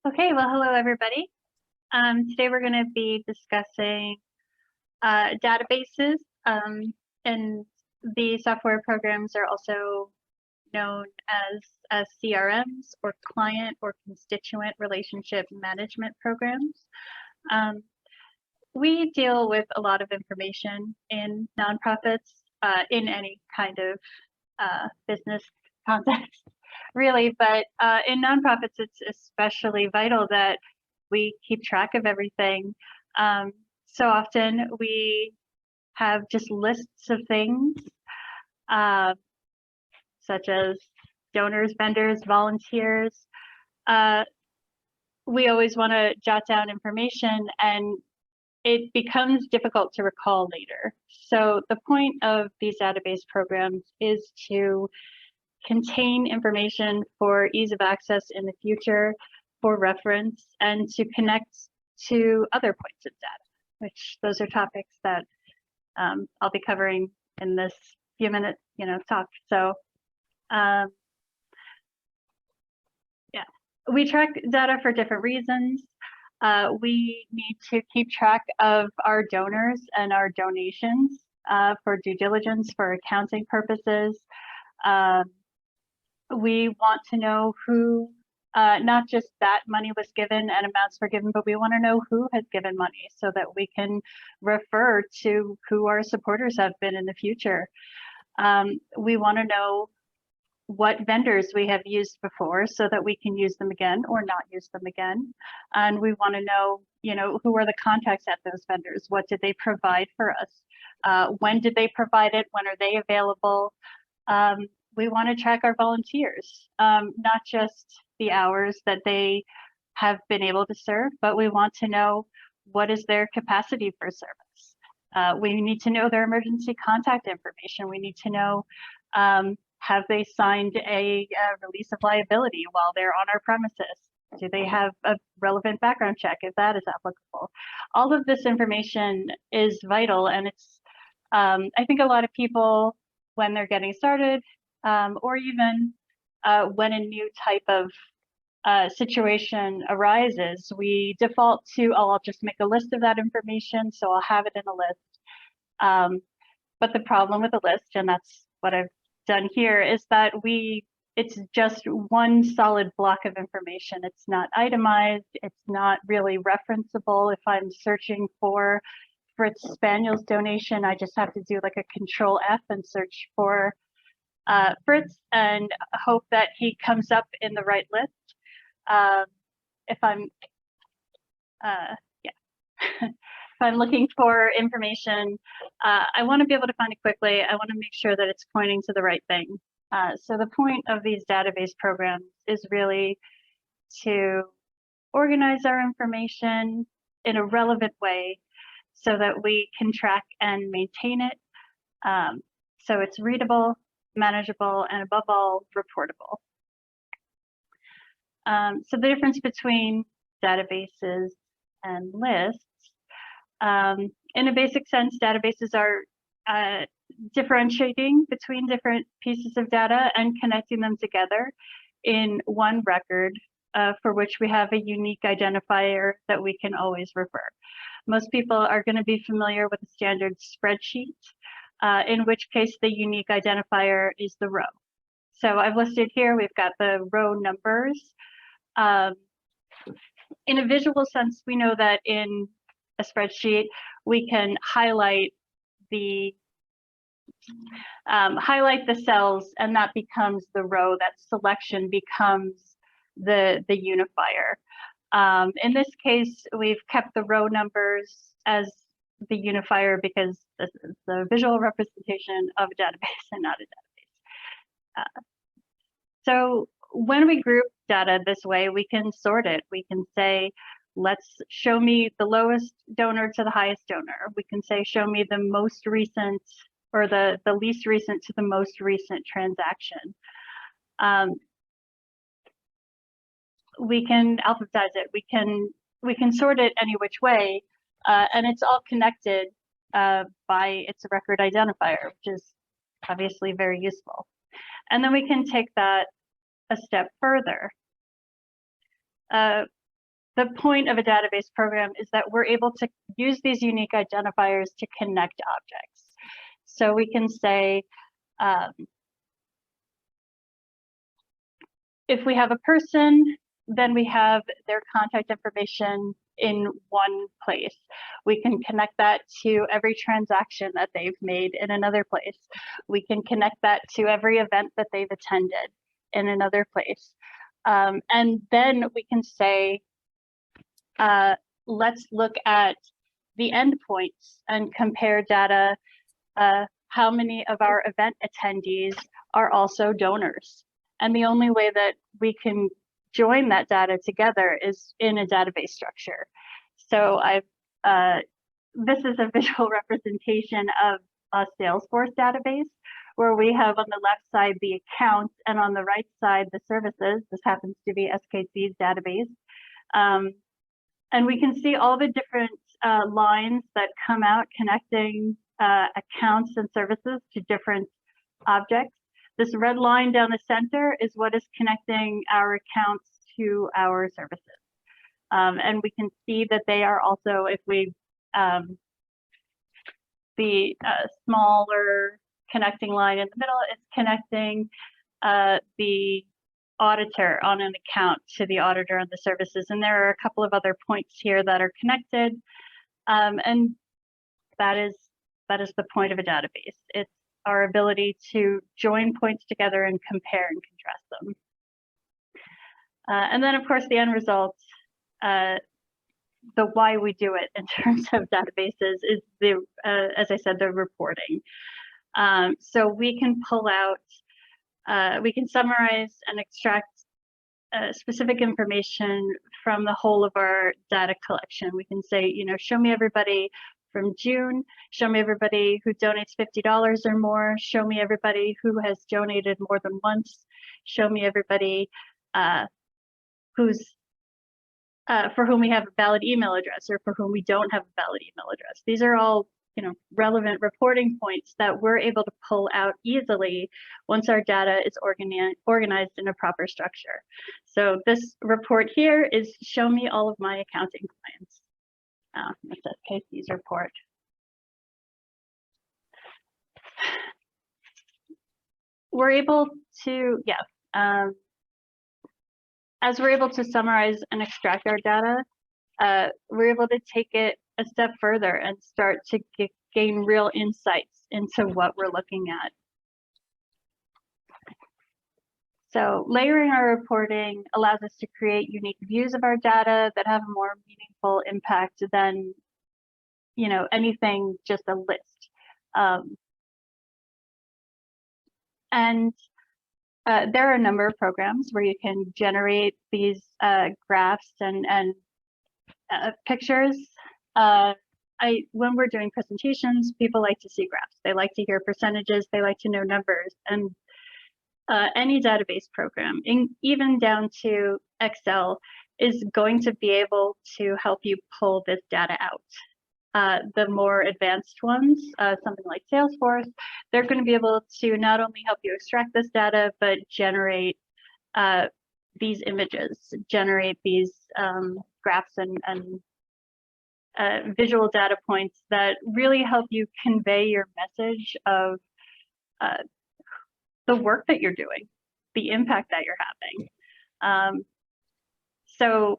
Okay, well, hello everybody. Today we're going to be discussing databases, and the software programs are also known as CRMs or client or constituent relationship management programs. We deal with a lot of information in nonprofits, in any kind of business context, really, but in nonprofits, it's especially vital that we keep track of everything. So often we have just lists of things, uh, such as donors, vendors, volunteers. Uh, we always want to jot down information, and it becomes difficult to recall later. So the point of these database programs is to contain information for ease of access in the future, for reference, and to connect to other points of data, which those are topics that I'll be covering in this few minute talk. So yeah, we track data for different reasons. We need to keep track of our donors and our donations for due diligence, for accounting purposes. We want to know who, not just that money was given and amounts were given, but we want to know who has given money so that we can refer to who our supporters have been in the future. We want to know what vendors we have used before so that we can use them again or not use them again. And we want to know, who are the contacts at those vendors? What did they provide for us? When did they provide it? When are they available? We want to track our volunteers, not just the hours that they have been able to serve, but we want to know what is their capacity for service. We need to know their emergency contact information. We need to know, have they signed a release of liability while they're on our premises? Do they have a relevant background check if that is applicable? All of this information is vital, and it's, I think a lot of people, when they're getting started, or even when a new type of situation arises, we default to, oh, I'll just make a list of that information, so I'll have it in a list. But the problem with a list, and that's what I've done here, is that it's just one solid block of information. It's not itemized, it's not really referenceable. If I'm searching for Fritz Spaniel's donation, I just have to do like a Control F and search for Fritz and hope that he comes up in the right list. If I'm, if I'm looking for information, I want to be able to find it quickly. I want to make sure that it's pointing to the right thing. So the point of these database programs is really to organize our information in a relevant way so that we can track and maintain it. So it's readable, manageable, and above all, reportable. So the difference between databases and lists, in a basic sense, databases are differentiating between different pieces of data and connecting them together in one record for which we have a unique identifier that we can always refer. Most people are going to be familiar with a standard spreadsheet, in which case the unique identifier is the row. So I've listed here, we've got the row numbers. In a visual sense, we know that in a spreadsheet, we can highlight the cells, and that becomes the row. That selection becomes the unifier. In this case, we've kept the row numbers as the unifier because this is the visual representation of a database and not a database. So when we group data this way, we can sort it. We can say, let's show me the lowest donor to the highest donor. We can say, show me the most recent, or the least recent to the most recent transaction. We can alphabetize it. We can sort it any which way, and it's all connected by its record identifier, which is obviously very useful. And then we can take that a step further. the point of a database program is that we're able to use these unique identifiers to connect objects. So we can say, if we have a person, then we have their contact information in one place. We can connect that to every transaction that they've made in another place. We can connect that to every event that they've attended in another place. And then we can say, let's look at the endpoints and compare data. How many of our event attendees are also donors? And the only way that we can join that data together is in a database structure. So this is a visual representation of a Salesforce database, where we have on the left side the accounts and on the right side the services. This happens to be SKC's database. And we can see all the different lines that come out connecting accounts and services to different objects. This red line down the center is what is connecting our accounts to our services. And we can see that they are also, if we, the smaller connecting line in the middle is connecting the auditor on an account to the auditor on the services. And there are a couple of other points here that are connected. And that is the point of a database. It's our ability to join points together and compare and contrast them. And then, of course, the end result, the why we do it in terms of databases is the, as I said, the reporting. So we can pull out, we can summarize and extract specific information from the whole of our data collection. We can say, you know, show me everybody from June, show me everybody who donates $50 or more, show me everybody who has donated more than once, show me everybody who's for whom we have a valid email address or for whom we don't have a valid email address. These are all, you know, relevant reporting points that we're able to pull out easily once our data is organized in a proper structure. So this report here is show me all of my accounting clients. It's SKC's report. We're able to, as we're able to summarize and extract our data, we're able to take it a step further and start to gain real insights into what we're looking at. So layering our reporting allows us to create unique views of our data that have a more meaningful impact than, you know, anything just a list. And there are a number of programs where you can generate these graphs and pictures. When we're doing presentations, people like to see graphs. They like to hear percentages. They like to know numbers. And any database program, even down to Excel, is going to be able to help you pull this data out. The more advanced ones, something like Salesforce, they're going to be able to not only help you extract this data, but generate these images, generate these graphs and visual data points that really help you convey your message of the work that you're doing, the impact that you're having. So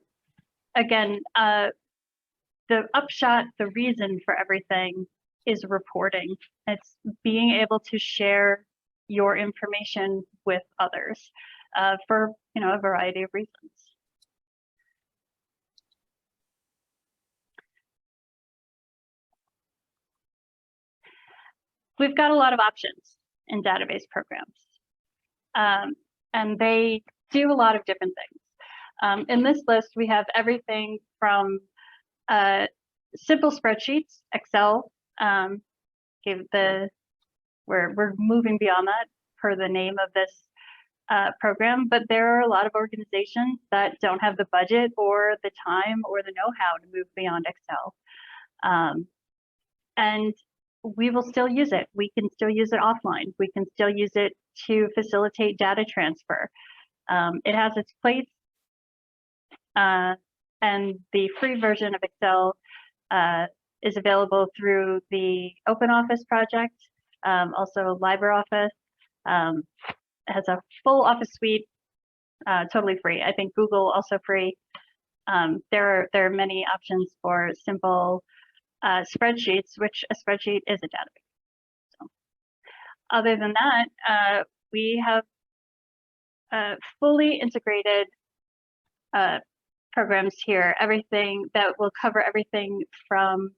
again, the upshot, the reason for everything is reporting. It's being able to share your information with others for, you know, a variety of reasons. We've got a lot of options in database programs, and they do a lot of different things. In this list, we have everything from simple spreadsheets, Excel. We're moving beyond that per the name of this program, but there are a lot of organizations that don't have the budget or the time or the know-how to move beyond Excel. And we will still use it. We can still use it offline. We can still use it to facilitate data transfer. It has its place. and the free version of Excel is available through the OpenOffice project, also LibreOffice. Has a full Office suite, totally free. I think Google also free. There are many options for simple spreadsheets, which a spreadsheet is a database. So, other than that, we have fully integrated programs here, everything that will cover everything from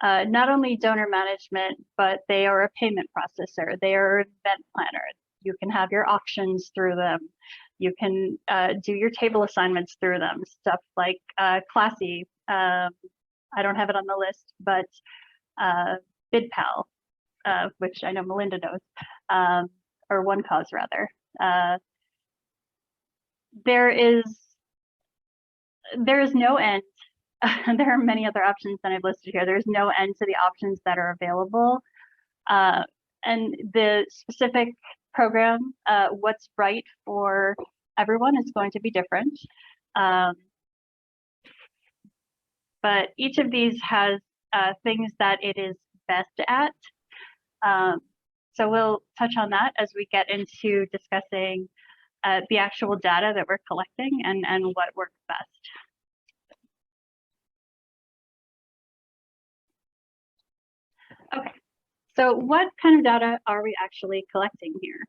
not only donor management, but they are a payment processor. They are an event planner. You can have your auctions through them. You can do your table assignments through them. Stuff like Classy. I don't have it on the list, but BidPal, which I know Melinda knows, or OneCause rather. There is no end. There are many other options than I've listed here. There's no end to the options that are available. And the specific program, what's right for everyone is going to be different. But each of these has things that it is best at. So we'll touch on that as we get into discussing the actual data that we're collecting and what works best. Okay, so what kind of data are we actually collecting here?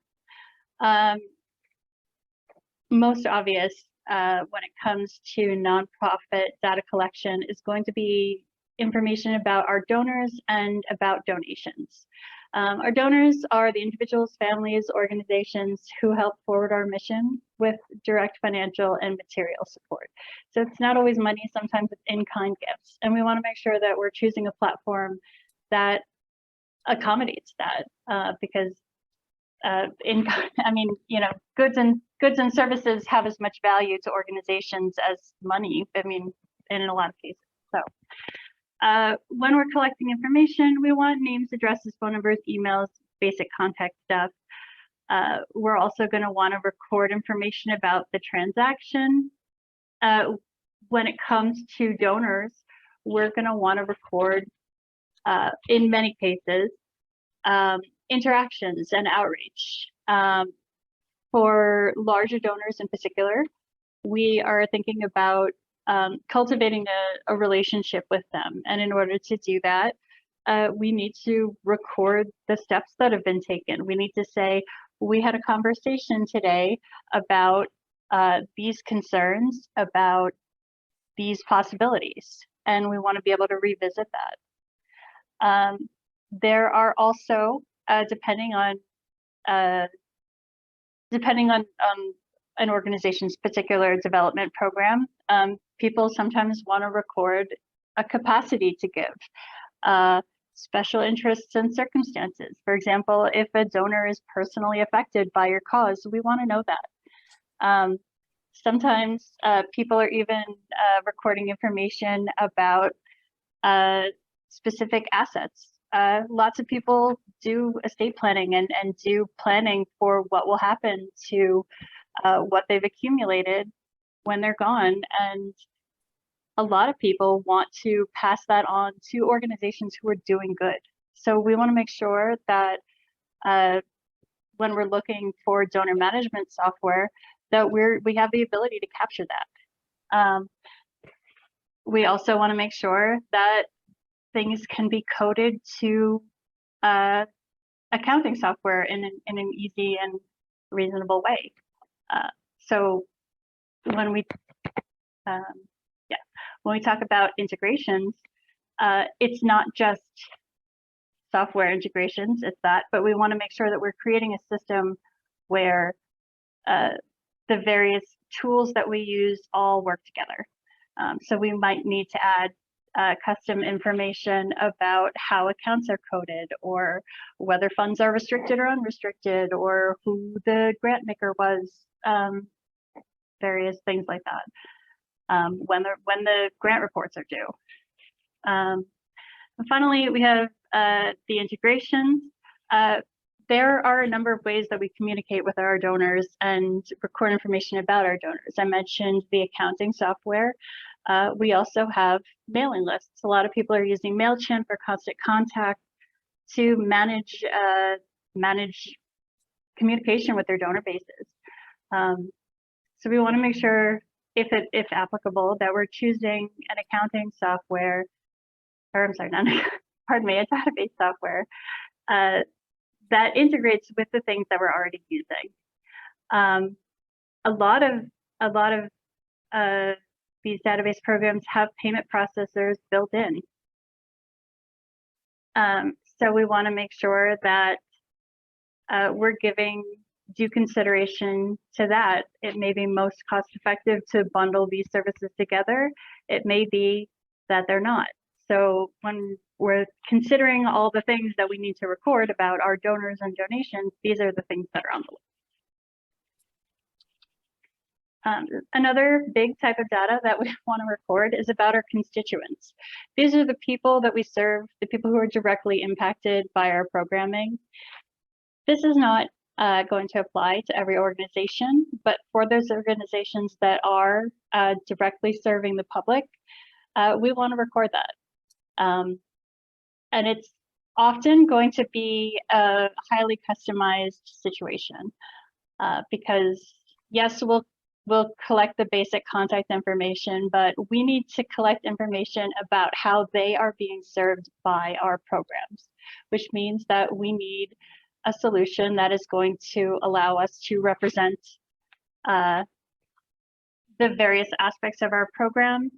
Most obvious when it comes to nonprofit data collection is going to be information about our donors and about donations. Our donors are the individuals, families, organizations who help forward our mission with direct financial and material support. So it's not always money, sometimes it's in-kind gifts. And we want to make sure that we're choosing a platform that accommodates that because goods and services have as much value to organizations as money, in a lot of cases. So when we're collecting information, we want names, addresses, phone numbers, emails, basic contact stuff. We're also going to want to record information about the transaction. When it comes to donors, we're going to want to record, in many cases, interactions and outreach. For larger donors in particular, we are thinking about cultivating a relationship with them. And in order to do that, we need to record the steps that have been taken. We need to say, we had a conversation today about these concerns, about these possibilities, and we want to be able to revisit that. There are also, depending on an organization's particular development program, people sometimes want to record a capacity to give, special interests and circumstances. For example, if a donor is personally affected by your cause, we want to know that. Sometimes people are even recording information about specific assets. Lots of people do estate planning and do planning for what will happen to what they've accumulated when they're gone. And a lot of people want to pass that on to organizations who are doing good. So we want to make sure that when we're looking for donor management software, that we have the ability to capture that. We also want to make sure that things can be coded to accounting software in an easy and reasonable way. So when we talk about integrations, it's not just software integrations, it's that, but we want to make sure that we're creating a system where the various tools that we use all work together. So we might need to add custom information about how accounts are coded, or whether funds are restricted or unrestricted, or who the grant maker was, various things like that, when the grant reports are due. And finally, we have the integrations. there are a number of ways that we communicate with our donors and record information about our donors. I mentioned the accounting software. We also have mailing lists. A lot of people are using MailChimp or Constant Contact to manage communication with their donor bases. So we want to make sure, if applicable, that we're choosing an accounting software, or I'm sorry, pardon me, a database software that integrates with the things that we're already using. A lot of these database programs have payment processors built in. So we want to make sure that we're giving due consideration to that. It may be most cost effective to bundle these services together. It may be that they're not. So when we're considering all the things that we need to record about our donors and donations, these are the things that are on the list. Another big type of data that we want to record is about our constituents. These are the people that we serve, the people who are directly impacted by our programming. This is not going to apply to every organization, but for those organizations that are directly serving the public, we want to record that. And it's often going to be a highly customized situation because yes, we'll collect the basic contact information, but we need to collect information about how they are being served by our programs, which means that we need a solution that is going to allow us to represent the various aspects of our program.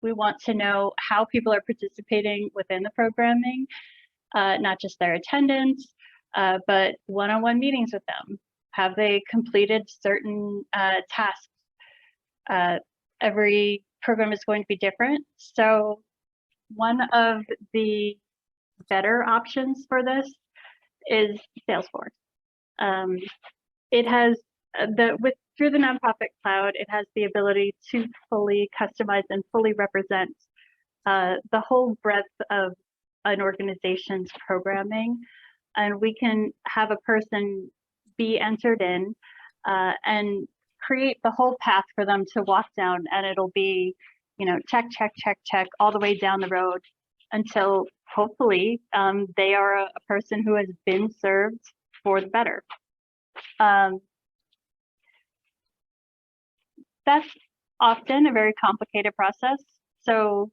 We want to know how people are participating within the programming, not just their attendance, but one-on-one meetings with them. Have they completed certain tasks? Every program is going to be different. So one of the better options for this is Salesforce. It has through the nonprofit cloud, it has the ability to fully customize and fully represent the whole breadth of an organization's programming. And we can have a person be entered in and create the whole path for them to walk down, and it'll be, check, check, check, check all the way down the road until hopefully they are a person who has been served for the better. That's often a very complicated process, so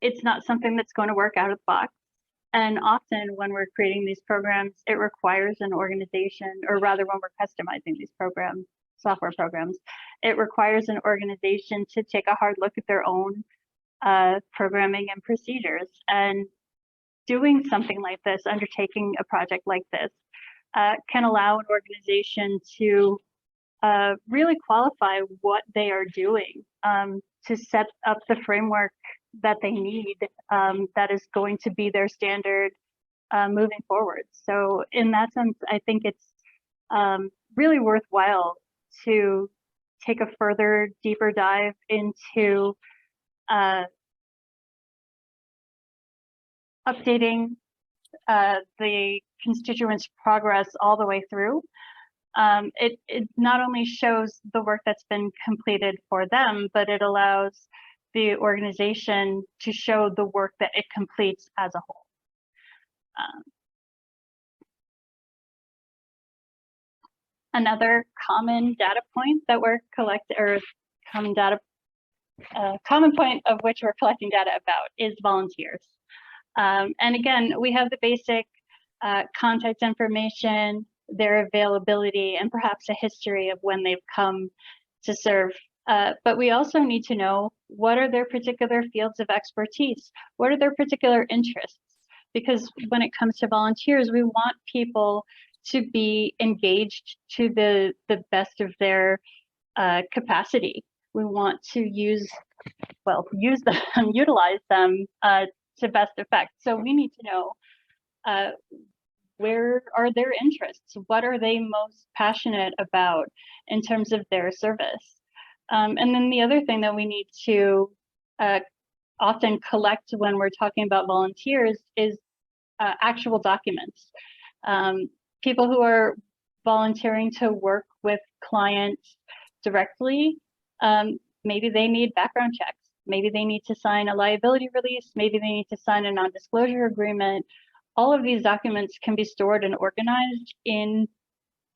it's not something that's going to work out of the box. And often when we're creating these programs, it requires an organization, or rather when we're customizing these programs, software programs, it requires an organization to take a hard look at their own programming and procedures. And doing something like this, undertaking a project like this, can allow an organization to really qualify what they are doing to set up the framework that they need that is going to be their standard moving forward. So in that sense, I think it's really worthwhile to take a further, deeper dive into updating the constituents' progress all the way through. It not only shows the work that's been completed for them, but it allows the organization to show the work that it completes as a whole. Another common data point that we're collecting, or common point of which we're collecting data about, is volunteers. And again, we have the basic contact information, their availability, and perhaps a history of when they've come to serve. But we also need to know, what are their particular fields of expertise? What are their particular interests? Because when it comes to volunteers, we want people to be engaged to the best of their capacity. We want to use them, utilize them to best effect. So we need to know where are their interests? What are they most passionate about in terms of their service? And then the other thing that we need to often collect when we're talking about volunteers is actual documents. people who are volunteering to work with clients directly, maybe they need background checks. Maybe they need to sign a liability release. Maybe they need to sign a non-disclosure agreement. All of these documents can be stored and organized in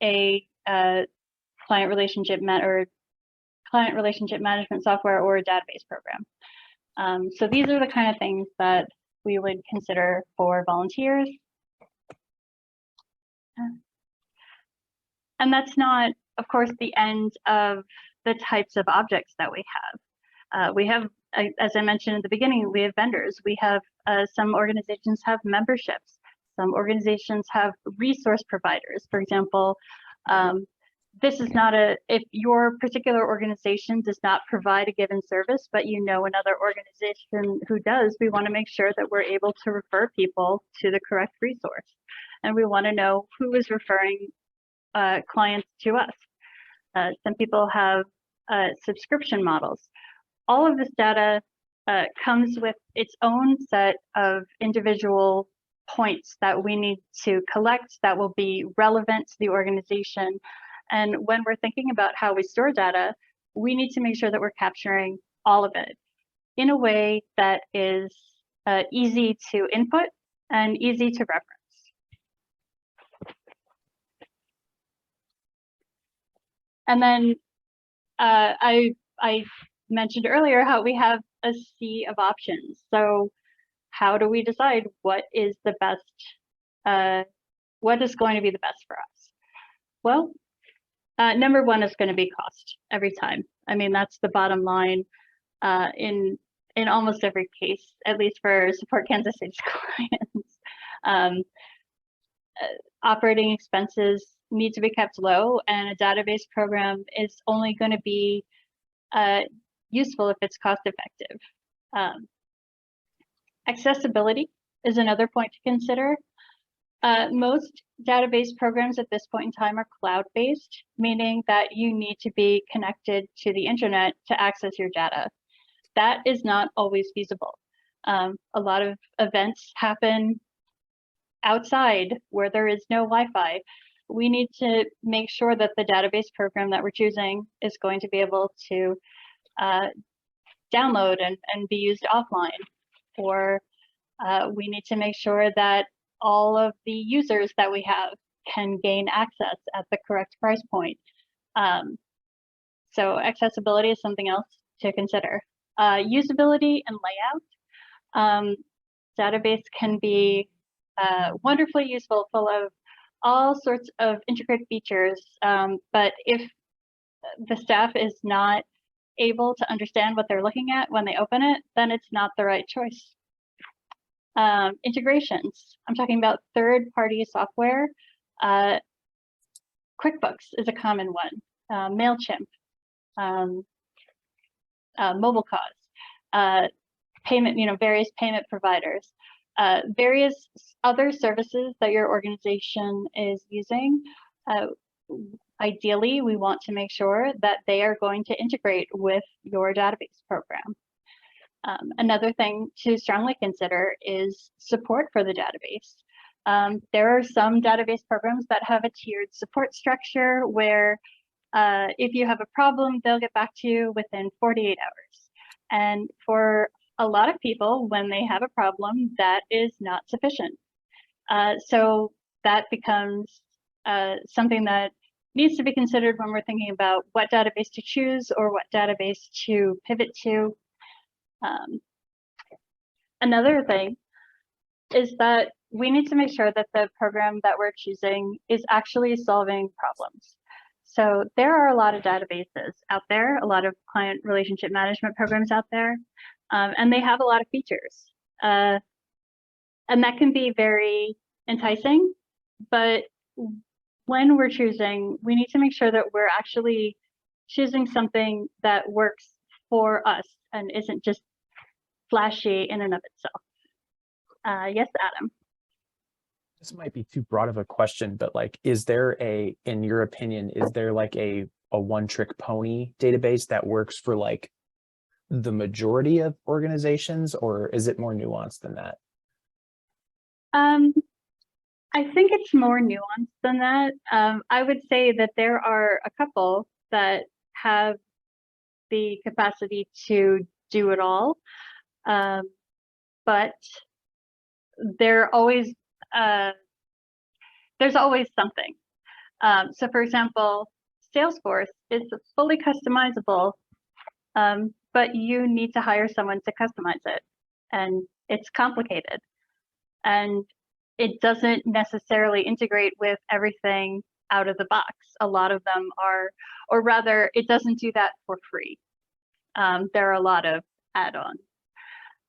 a client relationship management software or a database program. So these are the kind of things that we would consider for volunteers. And that's not, of course, the end of the types of objects that we have. We have, as I mentioned at the beginning, we have vendors. We have some organizations have memberships. Some organizations have resource providers. For example, this is not if your particular organization does not provide a given service, but you know another organization who does, we want to make sure that we're able to refer people to the correct resource. And we want to know who is referring clients to us. Some people have subscription models. All of this data comes with its own set of individual points that we need to collect that will be relevant to the organization. And when we're thinking about how we store data, we need to make sure that we're capturing all of it in a way that is easy to input and easy to reference. And then I mentioned earlier how we have a sea of options. So how do we decide what is the best, what is going to be the best for us? Well, number one is going to be cost every time. I mean, that's the bottom line in almost every case, at least for Support Kansas City's clients. Operating expenses need to be kept low, and a database program is only going to be useful if it's cost effective. Accessibility is another point to consider. Most database programs at this point in time are cloud-based, meaning that you need to be connected to the internet to access your data. That is not always feasible. A lot of events happen outside where there is no Wi-Fi. We need to make sure that the database program that we're choosing is going to be able to download and be used offline. Or we need to make sure that all of the users that we have can gain access at the correct price point. So accessibility is something else to consider. Usability and layout. Database can be wonderfully useful, full of all sorts of intricate features, but if the staff is not able to understand what they're looking at when they open it, then it's not the right choice. Integrations. I'm talking about third-party software. QuickBooks is a common one. MailChimp, MobileCause, payment, various payment providers, various other services that your organization is using. Ideally, we want to make sure that they are going to integrate with your database program. Another thing to strongly consider is support for the database. There are some database programs that have a tiered support structure where if you have a problem, they'll get back to you within 48 hours. And for a lot of people, when they have a problem, that is not sufficient. So that becomes something that needs to be considered when we're thinking about what database to choose or what database to pivot to. Another thing is that we need to make sure that the program that we're choosing is actually solving problems. So there are a lot of databases out there, a lot of client relationship management programs out there, and they have a lot of features. And that can be very enticing, but when we're choosing, we need to make sure that we're actually choosing something that works for us and isn't just flashy in and of itself. Yes, Adam. This might be too broad of a question, but like, is there in your opinion, is there like a one-trick pony database that works for like the majority of organizations, or is it more nuanced than that? I think it's more nuanced than that. I would say that there are a couple that have the capacity to do it all, but there always there's always something. So, for example, Salesforce is fully customizable, but you need to hire someone to customize it, and it's complicated. And it doesn't necessarily integrate with everything out of the box. A lot of them are, or rather, it doesn't do that for free. There are a lot of add-ons.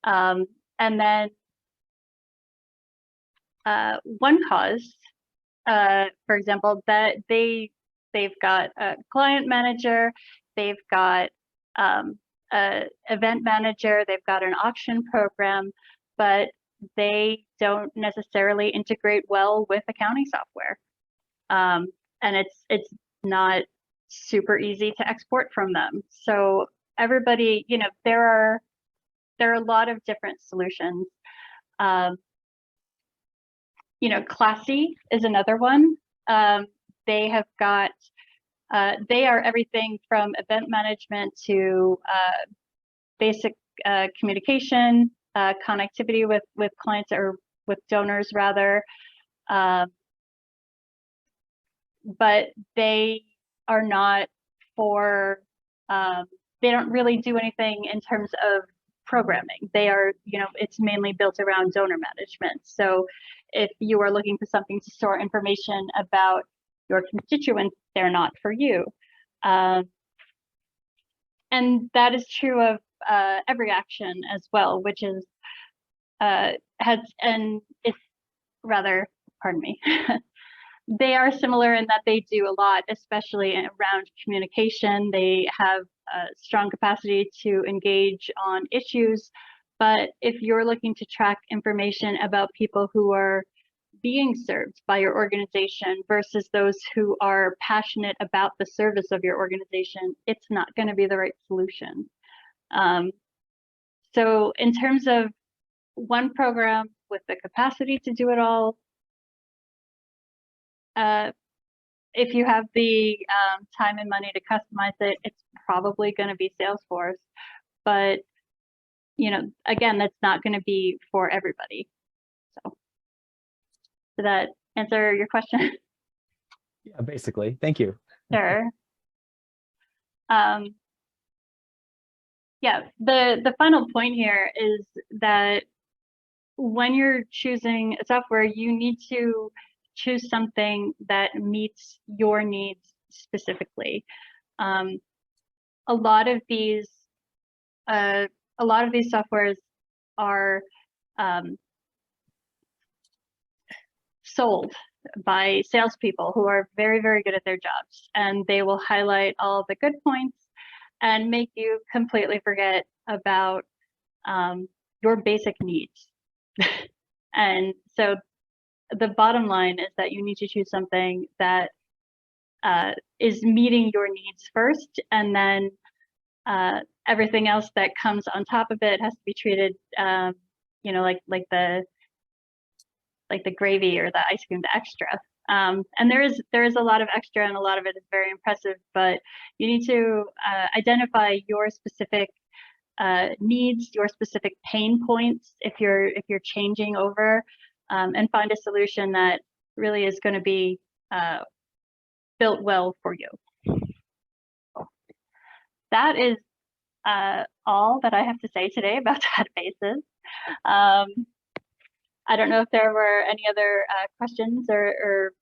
And then OneCause, for example, that they've got a client manager, they've got an event manager, they've got an auction program, but they don't necessarily integrate well with accounting software. And it's not super easy to export from them. So everybody, there are a lot of different solutions. Classy is another one. They have got, they are everything from event management to basic communication, connectivity with clients or with donors rather. But they are not for, they don't really do anything in terms of programming. They are, it's mainly built around donor management. So if you are looking for something to store information about your constituents, they're not for you. And that is true of every action as well, which is, it's rather, pardon me, they are similar in that they do a lot, especially around communication. They have a strong capacity to engage on issues, but if you're looking to track information about people who are being served by your organization versus those who are passionate about the service of your organization, it's not going to be the right solution. So in terms of one program with the capacity to do it all, if you have the time and money to customize it, it's probably going to be Salesforce. But, again, that's not going to be for everybody. So did that answer your question? Yeah, basically. Thank you. Sure. Yeah, the final point here is that when you're choosing a software, you need to choose something that meets your needs specifically. A lot of these softwares are sold by salespeople who are very, very good at their jobs, and they will highlight all the good points and make you completely forget about your basic needs. And so the bottom line is that you need to choose something that is meeting your needs first, and then everything else that comes on top of it has to be treated, like the gravy or the ice cream, the extra. And there is a lot of extra, and a lot of it is very impressive. But you need to identify your specific needs, your specific pain points if you're changing over, and find a solution that really is going to be built well for you. That is all that I have to say today about databases. I don't know if there were any other questions or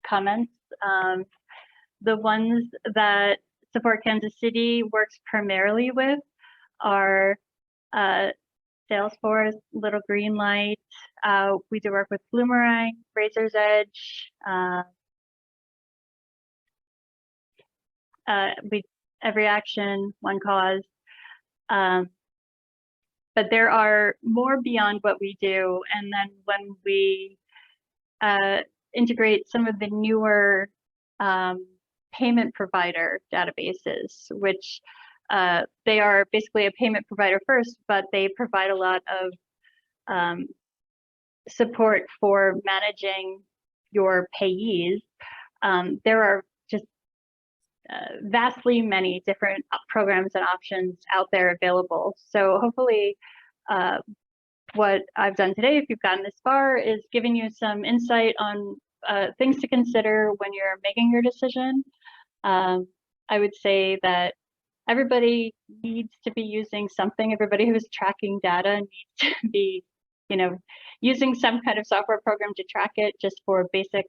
comments. The ones that Support Kansas City works primarily with are Salesforce, Little Green Light. We do work with Bloomerang, Razor's Edge. Every Action, OneCause. But there are more beyond what we do. And then when we integrate some of the newer payment provider databases, which they are basically a payment provider first, but they provide a lot of support for managing your payees, there are just vastly many different programs and options out there available. So hopefully what I've done today, if you've gotten this far, is giving you some insight on things to consider when you're making your decision. I would say that everybody needs to be using something. Everybody who's tracking data needs to be, using some kind of software program to track it, just for basic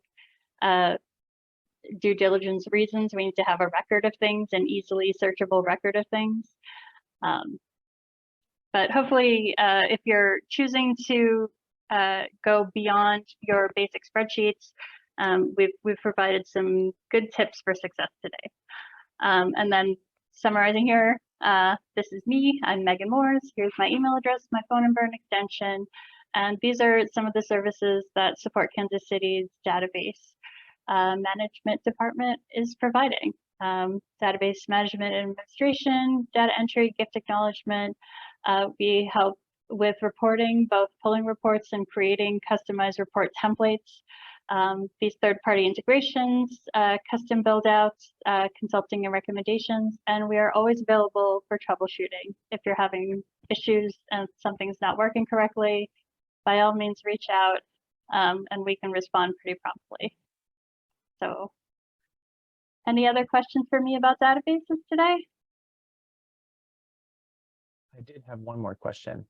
due diligence reasons. We need to have a record of things, an easily searchable record of things. But hopefully, if you're choosing to go beyond your basic spreadsheets, we've provided some good tips for success today. And then summarizing here, this is me, I'm Megan Moores. Here's my email address, my phone number and extension. And these are some of the services that Support Kansas City's database management department is providing. Database management and administration, data entry, gift acknowledgement. We help with reporting, both pulling reports and creating customized report templates. These third-party integrations, custom build-outs, consulting and recommendations, and we are always available for troubleshooting. If you're having issues and something's not working correctly, by all means reach out, and we can respond pretty promptly. So, any other questions for me about databases today? I did have one more question.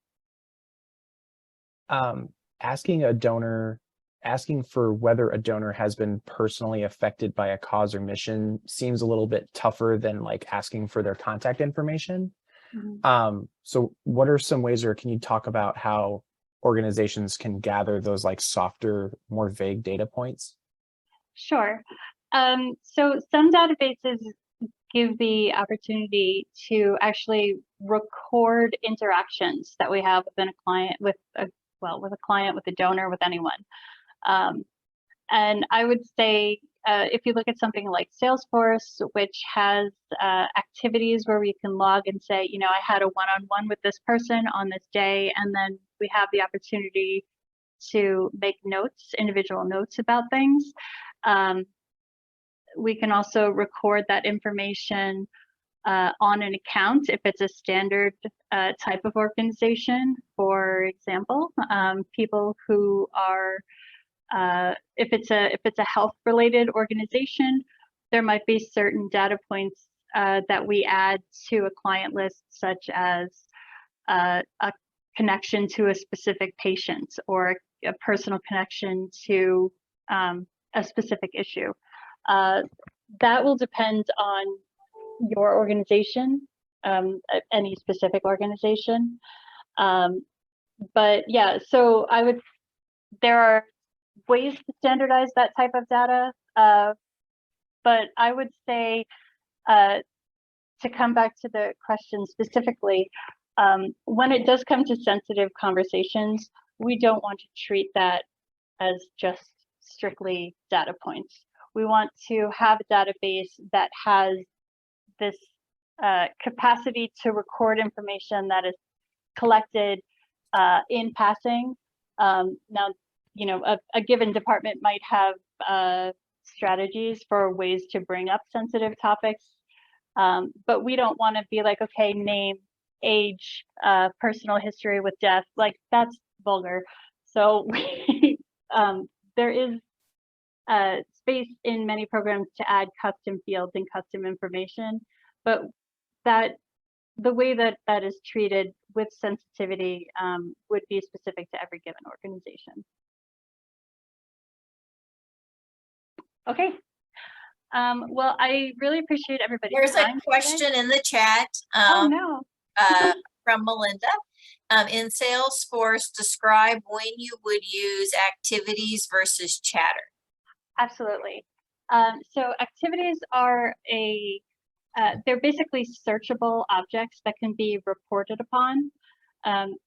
Asking for whether a donor has been personally affected by a cause or mission seems a little bit tougher than like asking for their contact information. Mm-hmm. So what are some ways, or can you talk about how organizations can gather those like softer, more vague data points? Sure. So some databases give the opportunity to actually record interactions that we have within a client, with a client, with a donor, with anyone. And I would say, if you look at something like Salesforce, which has activities where we can log and say, I had a one-on-one with this person on this day, and then we have the opportunity to make notes, individual notes about things. We can also record that information on an account if it's a standard type of organization. For example, people who are, if it's a health-related organization, there might be certain data points that we add to a client list, such as a connection to a specific patient or a personal connection to a specific issue. That will depend on your organization, any specific organization. But yeah, so there are ways to standardize that type of data, but I would say, to come back to the question specifically, when it does come to sensitive conversations, we don't want to treat that as just strictly data points. We want to have a database that has this capacity to record information that is collected in passing. Now, a given department might have strategies for ways to bring up sensitive topics, but we don't want to be like, okay, name, age, personal history with death, like that's vulgar. So there is space in many programs to add custom fields and custom information, but the way that is treated with sensitivity would be specific to every given organization. Okay. Well, I really appreciate everybody's There's time a question today. in the chat. Oh no. From Melinda. In Salesforce, describe when you would use activities versus chatter. Absolutely. So activities are they're basically searchable objects that can be reported upon.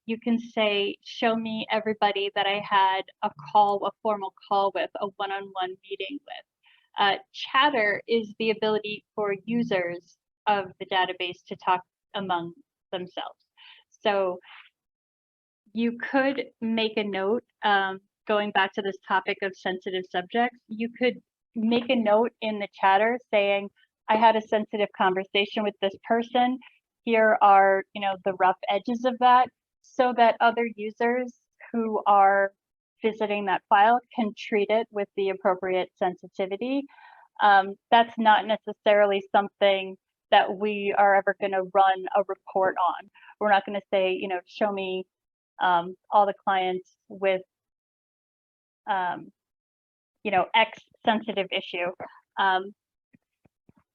You can say, show me everybody that I had a formal call with, a one-on-one meeting with. Chatter is the ability for users of the database to talk among themselves. So you could make a note going back to this topic of sensitive subjects, you could make a note in the chatter saying, I had a sensitive conversation with this person. Here are, the rough edges of that, so that other users who are visiting that file can treat it with the appropriate sensitivity. That's not necessarily something that we are ever going to run a report on. We're not going to say, show me all the clients with, X sensitive issue.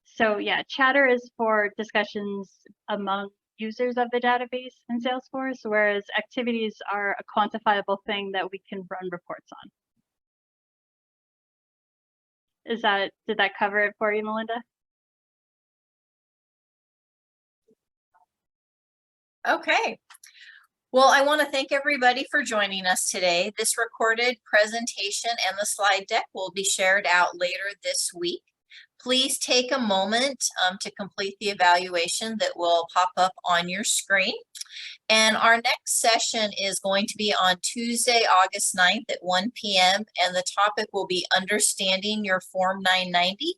So yeah, chatter is for discussions among users of the database in Salesforce, whereas activities are a quantifiable thing that we can run reports on. Did that cover it for you, Melinda? Okay. Well, I want to thank everybody for joining us today. This recorded presentation and the slide deck will be shared out later this week. Please take a moment to complete the evaluation that will pop up on your screen. And our next session is going to be on Tuesday, August 9th at 1 p.m. And the topic will be Understanding Your Form 990.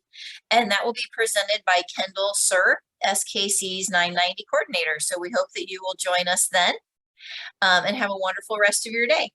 And that will be presented by Kendall Sir, SKC's 990 coordinator. So we hope that you will join us then and have a wonderful rest of your day.